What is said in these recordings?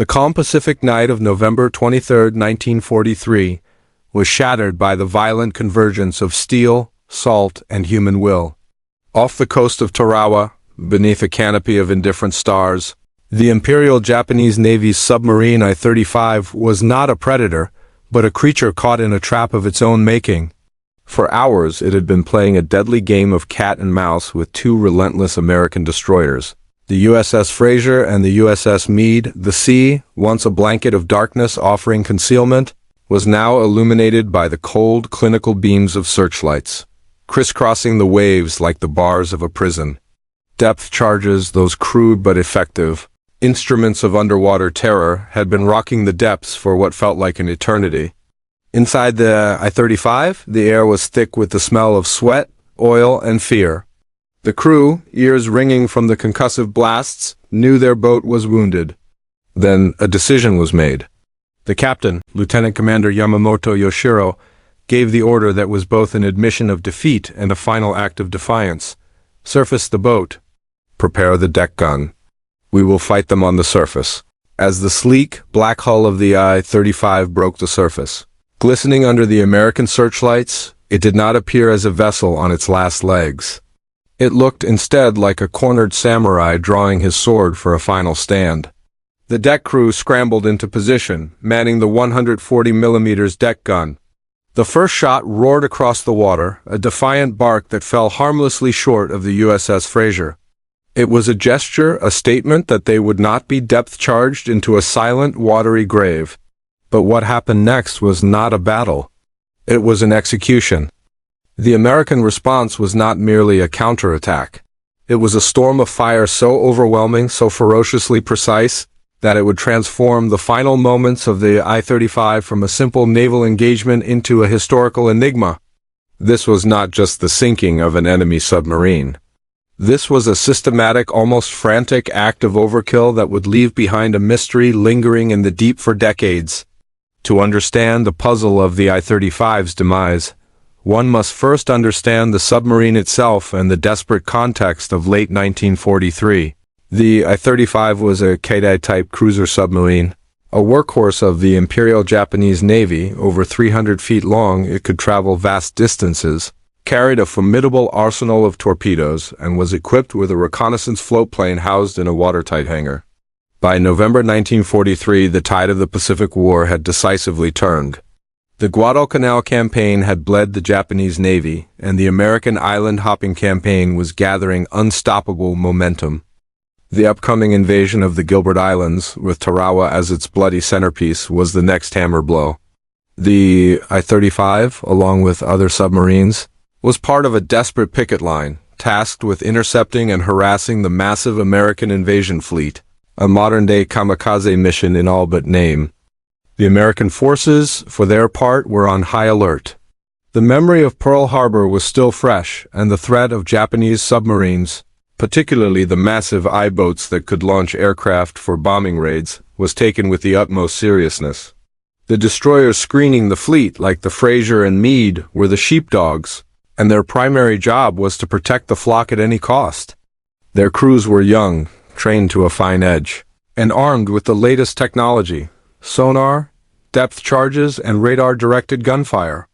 The calm Pacific night of November 23, 1943, was shattered by the violent convergence of steel, salt, and human will. Off the coast of Tarawa, beneath a canopy of indifferent stars, the Imperial Japanese Navy's submarine I-35 was not a predator, but a creature caught in a trap of its own making. For hours it had been playing a deadly game of cat and mouse with two relentless American destroyers, the USS Frazier and the USS Meade. The sea, once a blanket of darkness offering concealment, was now illuminated by the cold, clinical beams of searchlights, crisscrossing the waves like the bars of a prison. Depth charges, those crude but effective instruments of underwater terror, had been rocking the depths for what felt like an eternity. Inside the I-35, the air was thick with the smell of sweat, oil, and fear. The crew, ears ringing from the concussive blasts, knew their boat was wounded. Then a decision was made. The captain, Lieutenant Commander Yamamoto Yoshiro, gave the order that was both an admission of defeat and a final act of defiance. Surface the boat. Prepare the deck gun. We will fight them on the surface. As the sleek, black hull of the I-35 broke the surface, glistening under the American searchlights, it did not appear as a vessel on its last legs. It looked instead like a cornered samurai drawing his sword for a final stand. The deck crew scrambled into position, manning the 140mm deck gun. The first shot roared across the water, a defiant bark that fell harmlessly short of the USS Frazier. It was a gesture, a statement that they would not be depth-charged into a silent, watery grave. But what happened next was not a battle. It was an execution. The American response was not merely a counterattack. It was a storm of fire so overwhelming, so ferociously precise, that it would transform the final moments of the I-35 from a simple naval engagement into a historical enigma. This was not just the sinking of an enemy submarine. This was a systematic, almost frantic act of overkill that would leave behind a mystery lingering in the deep for decades. To understand the puzzle of the I-35's demise, one must first understand the submarine itself and the desperate context of late 1943. The I-35 was a Kaidai-type cruiser submarine, a workhorse of the Imperial Japanese Navy. Over 300 feet long, it could travel vast distances, carried a formidable arsenal of torpedoes, and was equipped with a reconnaissance floatplane housed in a watertight hangar. By November 1943, the tide of the Pacific War had decisively turned. The Guadalcanal campaign had bled the Japanese Navy, and the American island-hopping campaign was gathering unstoppable momentum. The upcoming invasion of the Gilbert Islands, with Tarawa as its bloody centerpiece, was the next hammer blow. The I-35, along with other submarines, was part of a desperate picket line, tasked with intercepting and harassing the massive American invasion fleet, a modern-day kamikaze mission in all but name. The American forces, for their part, were on high alert. The memory of Pearl Harbor was still fresh, and the threat of Japanese submarines, particularly the massive I-boats that could launch aircraft for bombing raids, was taken with the utmost seriousness. The destroyers screening the fleet, like the Frazier and Meade, were the sheepdogs, and their primary job was to protect the flock at any cost. Their crews were young, trained to a fine edge, and armed with the latest technology: sonar, depth charges, and radar-directed gunfire.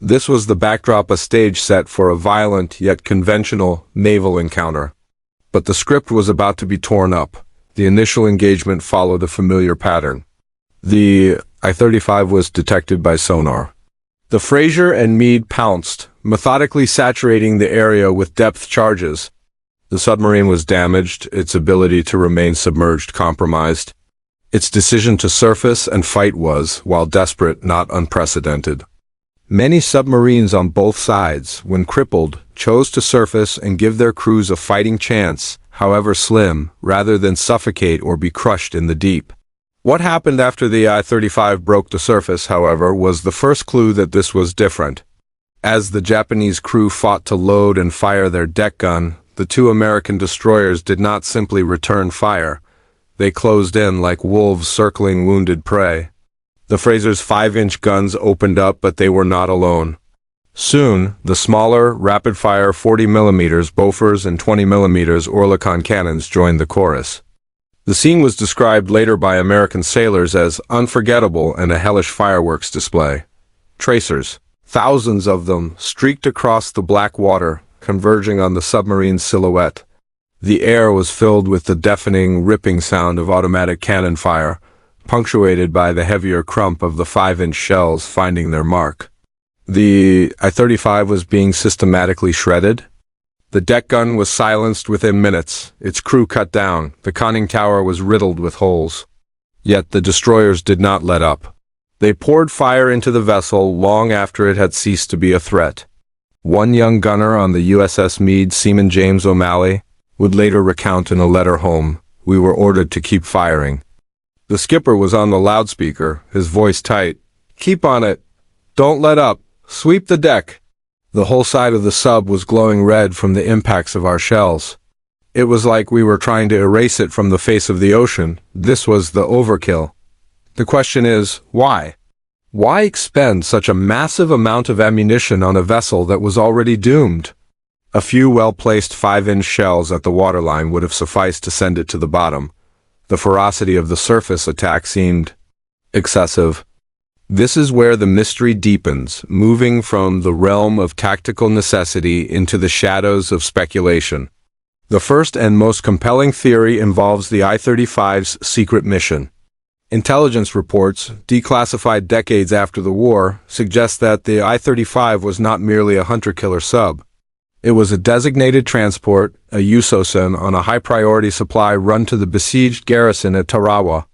This was the backdrop, a stage set for a violent yet conventional naval encounter. But the script was about to be torn up. The initial engagement followed a familiar pattern. The I-35 was detected by sonar. The Frazier and Meade pounced, methodically saturating the area with depth charges. The submarine was damaged, its ability to remain submerged compromised. Its decision to surface and fight was, while desperate, not unprecedented. Many submarines on both sides, when crippled, chose to surface and give their crews a fighting chance, however slim, rather than suffocate or be crushed in the deep. What happened after the I-35 broke the surface, however, was the first clue that this was different. As the Japanese crew fought to load and fire their deck gun, the two American destroyers did not simply return fire. They closed in like wolves circling wounded prey. The Frazier's 5-inch guns opened up, but they were not alone. Soon, the smaller, rapid-fire 40mm Bofors and 20mm Oerlikon cannons joined the chorus. The scene was described later by American sailors as unforgettable and a hellish fireworks display. Tracers, thousands of them, streaked across the black water, converging on the submarine's silhouette. The air was filled with the deafening, ripping sound of automatic cannon fire, punctuated by the heavier crump of the 5-inch shells finding their mark. The I-35 was being systematically shredded. The deck gun was silenced within minutes, its crew cut down, the conning tower was riddled with holes. Yet the destroyers did not let up. They poured fire into the vessel long after it had ceased to be a threat. One young gunner on the USS Meade, Seaman James O'Malley, would later recount in a letter home, "We were ordered to keep firing." The skipper was on the loudspeaker, his voice tight. "Keep on it. Don't let up. Sweep the deck." The whole side of the sub was glowing red from the impacts of our shells. It was like we were trying to erase it from the face of the ocean. This was the overkill. The question is, why? Why expend such a massive amount of ammunition on a vessel that was already doomed? A few well-placed 5-inch shells at the waterline would have sufficed to send it to the bottom. The ferocity of the surface attack seemed excessive. This is where the mystery deepens, moving from the realm of tactical necessity into the shadows of speculation. The first and most compelling theory involves the I-35's secret mission. Intelligence reports, declassified decades after the war, suggest that the I-35 was not merely a hunter-killer sub. It was a designated transport, a USOSN, on a high-priority supply run to the besieged garrison at Tarawa.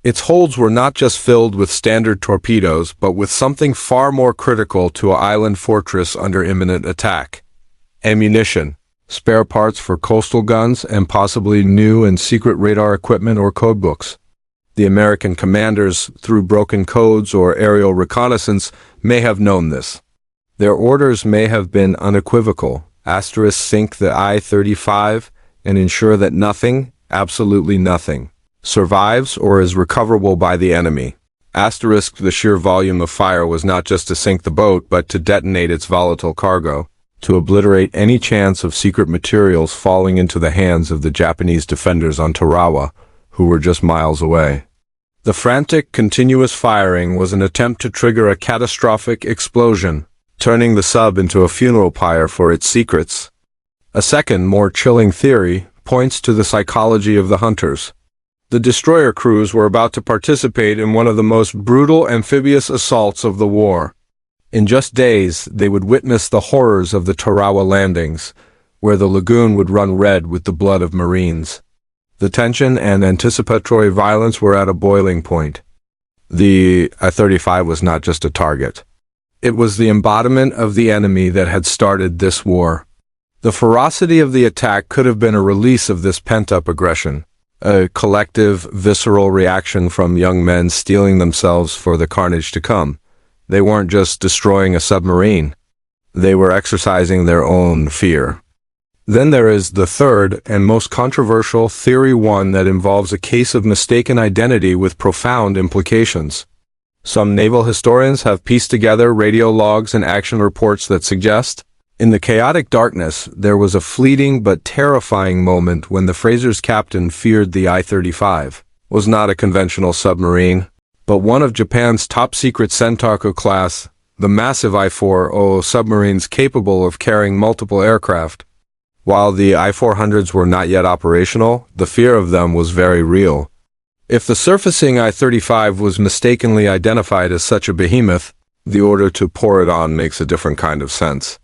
Its holds were not just filled with standard torpedoes, but with something far more critical to an island fortress under imminent attack: ammunition, spare parts for coastal guns, and possibly new and secret radar equipment or codebooks. The American commanders, through broken codes or aerial reconnaissance, may have known this. Their orders may have been unequivocal: sink the I-35 and ensure that nothing, absolutely nothing, survives or is recoverable by the enemy. The sheer volume of fire was not just to sink the boat, but to detonate its volatile cargo, to obliterate any chance of secret materials falling into the hands of the Japanese defenders on Tarawa, who were just miles away. The frantic, continuous firing was an attempt to trigger a catastrophic explosion, turning the sub into a funeral pyre for its secrets. A second, more chilling theory points to the psychology of the hunters. The destroyer crews were about to participate in one of the most brutal amphibious assaults of the war. In just days, they would witness the horrors of the Tarawa landings, where the lagoon would run red with the blood of Marines. The tension and anticipatory violence were at a boiling point. The I-35 was not just a target. It was the embodiment of the enemy that had started this war. The ferocity of the attack could have been a release of this pent-up aggression, a collective, visceral reaction from young men steeling themselves for the carnage to come. They weren't just destroying a submarine. They were exercising their own fear. Then there is the third and most controversial theory, one that involves a case of mistaken identity with profound implications. Some naval historians have pieced together radio logs and action reports that suggest, in the chaotic darkness, there was a fleeting but terrifying moment when the Frazier's captain feared the I-35 was not a conventional submarine, but one of Japan's top-secret Sentoku class, the massive I-40 submarines capable of carrying multiple aircraft. While the I-400s were not yet operational, the fear of them was very real. If the surfacing I-35 was mistakenly identified as such a behemoth, the order to pour it on makes a different kind of sense.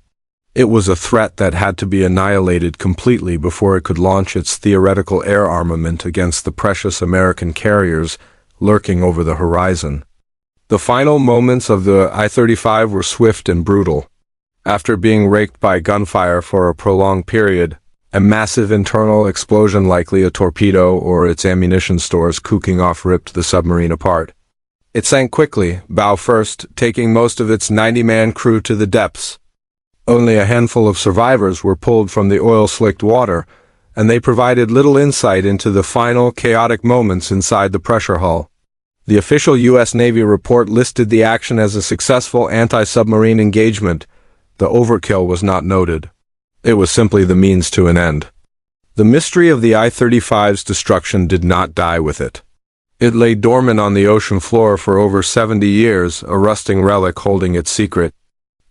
It was a threat that had to be annihilated completely before it could launch its theoretical air armament against the precious American carriers lurking over the horizon. The final moments of the I-35 were swift and brutal. After being raked by gunfire for a prolonged period, a massive internal explosion, likely a torpedo or its ammunition stores cooking off, ripped the submarine apart. It sank quickly, bow first, taking most of its 90-man crew to the depths. Only a handful of survivors were pulled from the oil-slicked water, and they provided little insight into the final, chaotic moments inside the pressure hull. The official U.S. Navy report listed the action as a successful anti-submarine engagement. The overkill was not noted. It was simply the means to an end. The mystery of the I-35's destruction did not die with it. It lay dormant on the ocean floor for over 70 years, a rusting relic holding its secret.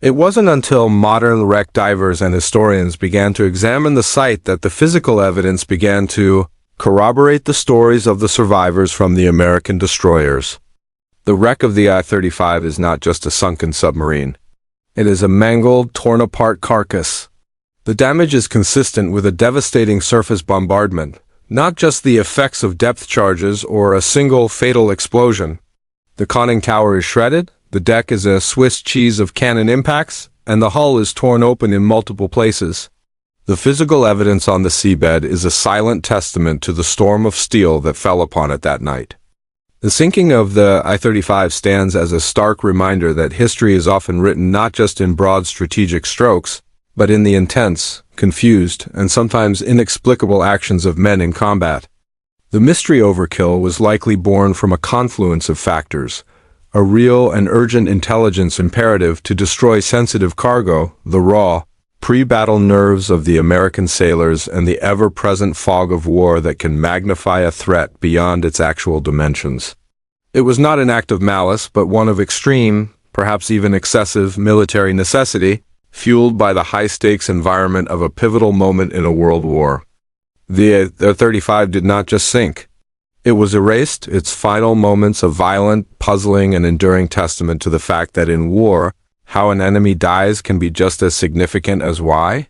It wasn't until modern wreck divers and historians began to examine the site that the physical evidence began to corroborate the stories of the survivors from the American destroyers. The wreck of the I-35 is not just a sunken submarine. It is a mangled, torn-apart carcass. The damage is consistent with a devastating surface bombardment, not just the effects of depth charges or a single fatal explosion. The conning tower is shredded, the deck is a Swiss cheese of cannon impacts, and the hull is torn open in multiple places. The physical evidence on the seabed is a silent testament to the storm of steel that fell upon it that night. The sinking of the I-35 stands as a stark reminder that history is often written not just in broad strategic strokes, but in the intense, confused, and sometimes inexplicable actions of men in combat. The mystery overkill was likely born from a confluence of factors: a real and urgent intelligence imperative to destroy sensitive cargo, the raw, pre-battle nerves of the American sailors, and the ever-present fog of war that can magnify a threat beyond its actual dimensions. It was not an act of malice, but one of extreme, perhaps even excessive, military necessity, fueled by the high-stakes environment of a pivotal moment in a world war. The I-35 did not just sink. It was erased, its final moments a violent, puzzling, and enduring testament to the fact that in war, how an enemy dies can be just as significant as why.